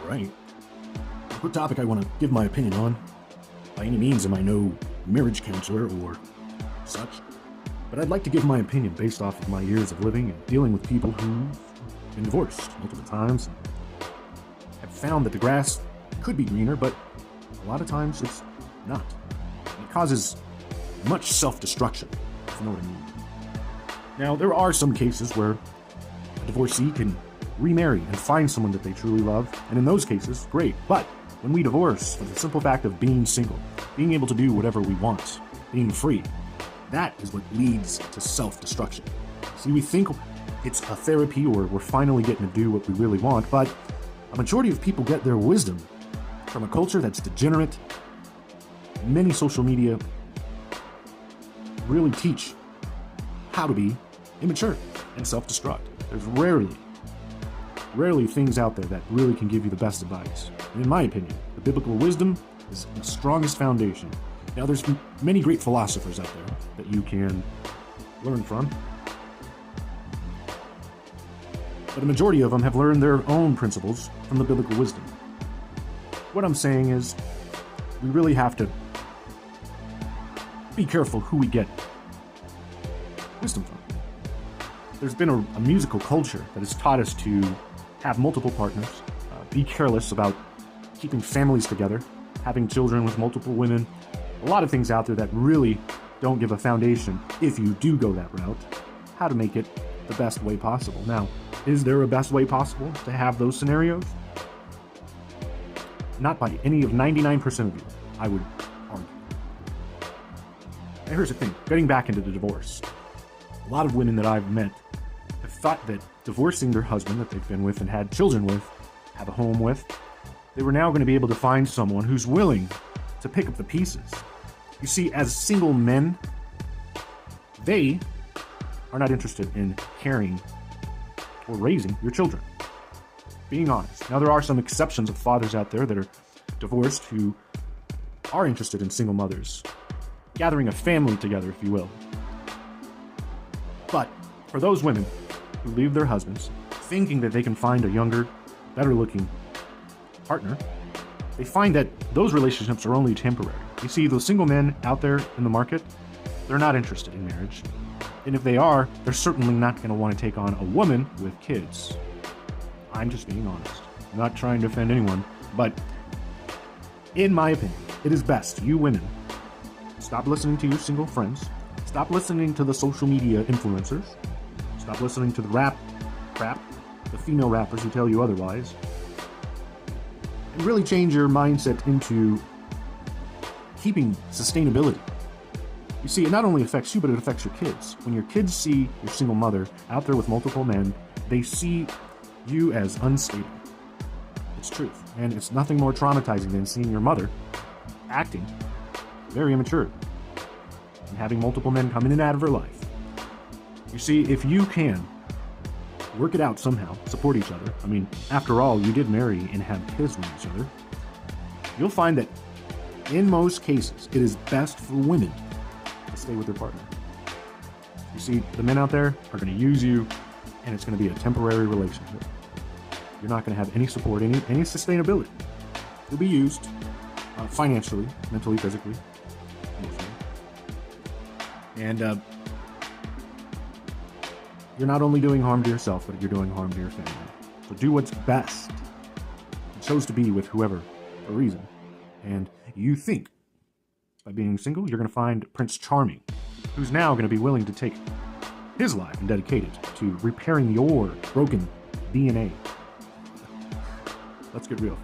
Right. A quick topic I want to give my opinion on. By any means am I no marriage counselor or such, but I'd like to give my opinion based off of my years of living and dealing with people who've been divorced multiple times and have found that the grass could be greener, but a lot of times it's not. It causes much self-destruction, if you know what I mean. Now, there are some cases where a divorcee can remarry and find someone that they truly love, and in those cases, great. But when we divorce for the simple fact of being single, being able to do whatever we want, being free, that is what leads to self-destruction. See, we think it's a therapy or we're finally getting to do what we really want, but a majority of people get their wisdom from a culture that's degenerate. Many social media really teach how to be immature and self-destruct. There's rarely things out there that really can give you the best advice. And in my opinion, the biblical wisdom is the strongest foundation. Now, there's many great philosophers out there that you can learn from, but a majority of them have learned their own principles from the biblical wisdom. What I'm saying is, we really have to be careful who we get wisdom from. There's been a musical culture that has taught us to have multiple partners, be careless about keeping families together, having children with multiple women, a lot of things out there that really don't give a foundation, if you do go that route, how to make it the best way possible. Now, is there a best way possible to have those scenarios? Not by any of 99% of you, I would argue. Now, here's the thing, getting back into the divorce. A lot of women that I've met have thought that divorcing their husband that they've been with and had children with, have a home with, they were now going to be able to find someone who's willing to pick up the pieces. You see, as single men, they are not interested in caring or raising your children. Being honest. Now, there are some exceptions of fathers out there that are divorced who are interested in single mothers, gathering a family together, if you will. But for those women who leave their husbands thinking that they can find a younger, better-looking partner, they find that those relationships are only temporary. You see, those single men out there in the market, they're not interested in marriage. And if they are, they're certainly not going to want to take on a woman with kids. I'm just being honest. I'm not trying to offend anyone, but in my opinion, it is best, you women, stop listening to your single friends, stop listening to the social media influencers, stop listening to the rap crap, the female rappers who tell you otherwise, and really change your mindset into keeping sustainability. You see, it not only affects you, but it affects your kids. When your kids see your single mother out there with multiple men, they see you as unstable. It's truth. And it's nothing more traumatizing than seeing your mother acting very immature and having multiple men come in and out of her life. You see, if you can work it out somehow, support each other, I mean, after all, you did marry and have kids with each other, you'll find that in most cases, it is best for women to stay with their partner. You see, the men out there are going to use you, and it's going to be a temporary relationship. You're not going to have any support, any sustainability. You'll be used financially, mentally, physically, emotionally. And you're not only doing harm to yourself, but you're doing harm to your family. So do what's best. You chose to be with whoever for a reason. And you think by being single, you're going to find Prince Charming, who's now going to be willing to take his life and dedicate it to repairing your broken DNA. Let's get real.